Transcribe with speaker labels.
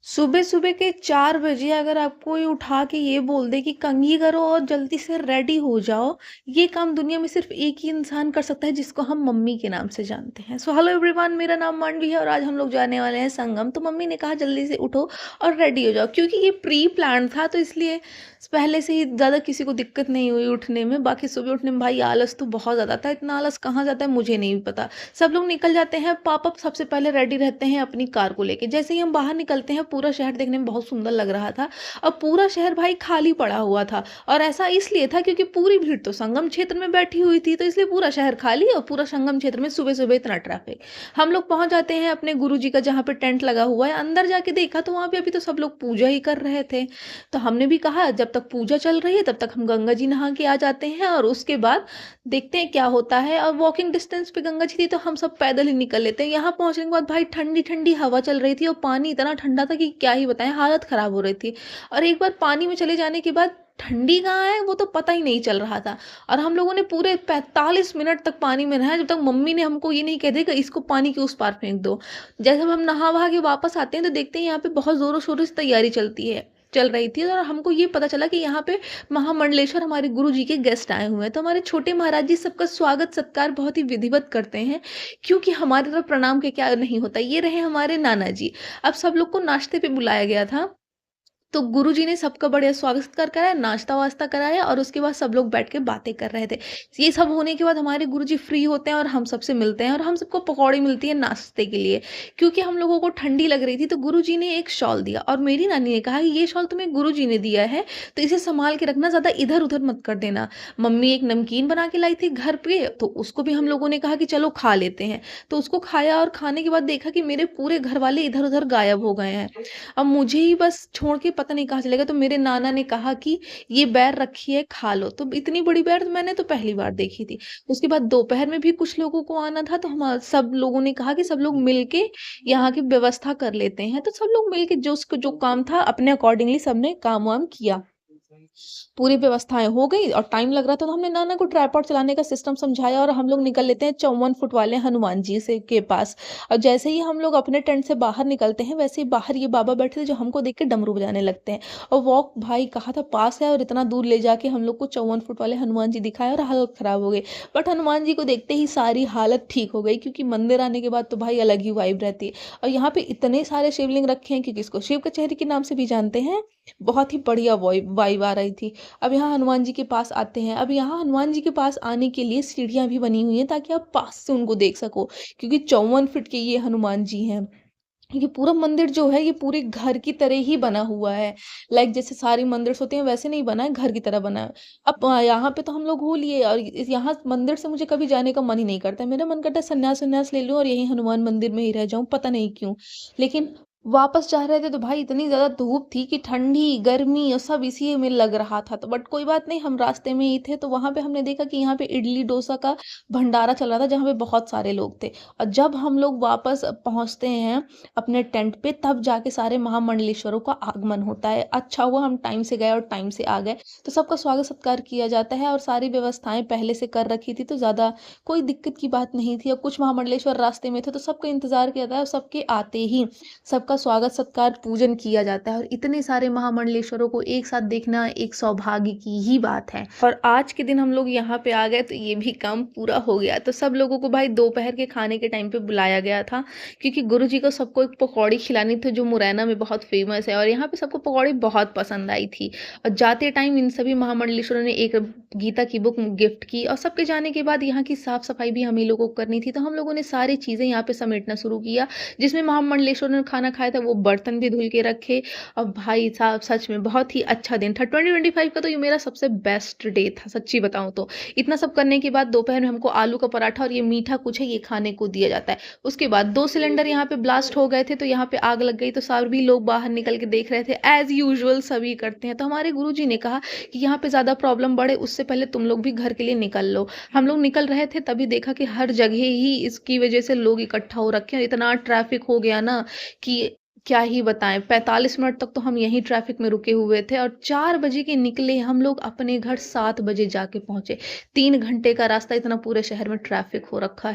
Speaker 1: सुबह-सुबह के 4 बजे अगर आपको कोई उठा के ये बोल दे कि कंघी करो और जल्दी से रेडी हो जाओ, ये काम दुनिया में सिर्फ़ एक ही इंसान कर सकता है जिसको हम मम्मी के नाम से जानते हैं। सो हेलो एवरीवन, मेरा नाम मानवी है और आज हम लोग जाने वाले हैं संगम। तो मम्मी ने कहा जल्दी से उठो और रेडी हो जाओ, क्योंकि ये प्री प्लान था तो इसलिए पहले से ही ज़्यादा किसी को दिक्कत नहीं हुई उठने में। बाकी सुबह उठने में भाई आलस तो बहुत ज़्यादा था, इतना आलस कहाँ जाता है मुझे नहीं पता। सब लोग निकल जाते हैं, पापा सबसे पहले रेडी रहते हैं अपनी कार को लेके। जैसे ही हम बाहर निकलते हैं पूरा शहर देखने में बहुत सुंदर लग रहा था और पूरा शहर भाई खाली पड़ा हुआ था। और ऐसा इसलिए था क्योंकि पूरी भीड़ तो संगम क्षेत्र में बैठी हुई थी, तो इसलिए पूरा शहर खाली और पूरा संगम क्षेत्र में सुबह सुबह इतना ट्रैफिक। हम लोग पहुंच जाते हैं अपने गुरु जी का जहाँ पे टेंट लगा हुआ है। अंदर जाके देखा तो वहां पे अभी तो सब लोग पूजा ही कर रहे थे। तो हमने भी कहा जब तक पूजा चल रही है तब तक हम गंगा जी नहा के आ जाते हैं और उसके बाद देखते हैं क्या होता है। और वॉकिंग डिस्टेंस पे गंगा जी थी तो हम सब पैदल ही निकल लेते हैं। यहाँ पहुँचने के बाद भाई ठंडी-ठंडी हवा चल रही थी और पानी इतना ठंडा था कि क्या ही बताएँ, हालत खराब हो रही थी। और एक बार पानी में चले जाने के बाद ठंडी कहाँ है वो तो पता ही नहीं चल रहा था। और हम लोगों ने पूरे 45 मिनट तक पानी में रहा जब तक मम्मी ने हमको ये नहीं कह दिया कि इसको पानी के उस पार फेंक दो। जैसे हम नहा-वहा के वापस आते हैं तो देखते हैं यहाँ पे बहुत ज़ोरों-शोरों से तैयारी चल रही थी और हमको ये पता चला कि यहाँ पे महामंडलेश्वर हमारे गुरु जी के गेस्ट आए हुए हैं। तो हमारे छोटे महाराज जी सबका स्वागत सत्कार बहुत ही विधिवत करते हैं, क्योंकि हमारी तरफ प्रणाम के क्या नहीं होता। ये रहे हमारे नाना जी। अब सब लोग को नाश्ते पे बुलाया गया था, तो गुरुजी ने सबका बढ़िया स्वागत-सत्कार कराया, नाश्ता-वास्ता कराया और उसके बाद सब लोग बैठ के बातें कर रहे थे। ये सब होने के बाद हमारे गुरुजी फ्री होते हैं और हम सबसे मिलते हैं और हम सबको पकौड़ी मिलती है नाश्ते के लिए। क्योंकि हम लोगों को ठंडी लग रही थी तो गुरुजी ने एक शॉल दिया और मेरी नानी ने कहा कि ये शॉल तुम्हें गुरुजी ने दिया है, तो इसे सँभाल के रखना, ज़्यादा इधर-उधर मत कर देना। मम्मी एक नमकीन बना के लाई थी घर पे, तो उसको भी हम लोगों ने कहा कि चलो खा लेते हैं। तो उसको खाया और खाने के बाद देखा कि मेरे पूरे घरवाले इधर-उधर गायब हो गए हैं। अब मुझे ही बस छोड़ के पता नहीं कहाँ चले गए, तो मेरे नाना ने कहा कि ये बेर रखी है खा लो। तो इतनी बड़ी बेर तो मैंने तो पहली बार देखी थी। उसके बाद दोपहर में भी कुछ लोगों को आना था तो हम सब लोगों ने कहा कि सब लोग मिलके यहाँ की व्यवस्था कर लेते हैं। तो सब लोग मिलके जो काम था अपने अकॉर्डिंगली सबने काम-वाम किया। पूरी व्यवस्थाएँ हो गई और टाइम लग रहा था तो हमने नाना को ट्राइपॉड चलाने का सिस्टम समझाया और हम लोग निकल लेते हैं 54 फुट वाले हनुमान जी से के पास। और जैसे ही हम लोग अपने टेंट से बाहर निकलते हैं वैसे ही बाहर ये बाबा बैठे थे जो हमको देख के डमरू बजाने लगते हैं। और वॉक भाई कहा था पास है और इतना दूर ले जाके हम लोग को 54 फुट वाले हनुमान जी दिखाए और हालत खराब हो गई। बट हनुमान जी को देखते ही सारी हालत ठीक हो गई, क्योंकि मंदिर आने के बाद तो भाई अलग ही वाइब रहती है। और यहाँ पे इतने सारे शिवलिंग रखे हैं क्योंकि इसको शिव कचहरी के नाम से भी जानते हैं। बहुत ही बढ़िया वाइब आ रही थी। अब यहाँ हनुमान जी के पास आते हैं। अब यहाँ हनुमान जी के पास आने के लिए सीढ़ियाँ भी बनी हुई हैं ताकि आप पास से उनको देख सको, क्योंकि 54 फीट के ये हनुमान जी हैं। ये पूरा मंदिर जो है ये पूरे घर की तरह ही बना हुआ है। लाइक जैसे सारे मंदिर्स होते हैं वैसे नहीं बना है, घर की तरह बना है। अब यहाँ पे तो हम लोग हो लिए और यहाँ मंदिर से मुझे कभी जाने का मन ही नहीं करता है। मेरा मन करता है संन्यास-वन्यास ले लूँ और यहीं हनुमान मंदिर में ही रह जाऊँ, पता नहीं क्यों? लेकिन वापस जा रहे थे तो भाई इतनी ज़्यादा धूप थी कि ठंडी, गर्मी और सब इसी में लग रहा था। तो बट कोई बात नहीं, हम रास्ते में ही थे तो वहाँ पे हमने देखा कि यहाँ पे इडली डोसा का भंडारा चल रहा था जहाँ पे बहुत सारे लोग थे। और जब हम लोग वापस पहुँचते हैं अपने टेंट पे तब जाके सारे महामंडलेश्वरों का आगमन होता है। अच्छा हुआ हम टाइम से गए और टाइम से आ गए। तो सबका स्वागत सत्कार किया जाता है और सारी व्यवस्थाएँ पहले से कर रखी थी तो ज़्यादा कोई दिक्कत की बात नहीं थी। और कुछ महामंडलेश्वर रास्ते में थे तो सबका इंतज़ार किया था और सबके आते ही सबका स्वागत सत्कार पूजन किया जाता है। और इतने सारे महामंडलेश्वरों को एक साथ देखना एक सौभाग्य की ही बात है। और आज के दिन हम लोग यहाँ पे आ गए तो ये भी काम पूरा हो गया। तो सब लोगों को भाई दोपहर के खाने के टाइम पे बुलाया गया था, क्योंकि गुरु जी को सबको एक पकौड़ी खिलानी थी जो मुरैना में बहुत फेमस है और यहाँ पे सबको पकौड़ी बहुत पसंद आई थी। और जाते टाइम इन सभी महामंडलेश्वरों ने एक गीता की बुक गिफ्ट की और सबके जाने के बाद यहाँ की साफ सफाई भी हम ही लोगों को करनी थी। तो हम लोगों ने सारी चीजें यहाँ पे समेटना शुरू किया। जिसमें महामंडलेश्वर ने खाना खाया था वो बर्तन भी धुल के रखे। और भाई साहब सच में बहुत ही अच्छा दिन था। 2025 का तो ये मेरा सबसे बेस्ट डे था सच्ची बताऊं तो। इतना सब करने के बाद दोपहर में हमको आलू का पराठा और ये मीठा कुछ है ये खाने को दिया जाता है। उसके बाद 2 सिलेंडर यहाँ पे ब्लास्ट हो गए थे तो यहाँ पे आग लग गई, तो सभी लोग बाहर निकल के देख रहे थे एज यूजुअल सभी करते हैं। तो हमारे गुरुजी ने कहा कि यहाँ पे ज्यादा प्रॉब्लम बढ़े उससे पहले तुम लोग भी घर के लिए निकल लो। हम लोग निकल रहे थे तभी देखा कि हर जगह ही इसकी वजह से लोग इकट्ठा हो रखे हैं। इतना ट्रैफिक हो गया ना कि क्या ही बताएं। 45 मिनट तक तो हम यहीं ट्रैफिक में रुके हुए थे और 4 बजे के निकले हम लोग अपने घर 7 बजे जाके पहुंचे। 3 घंटे का रास्ता, इतना पूरे शहर में ट्रैफिक हो रखा है।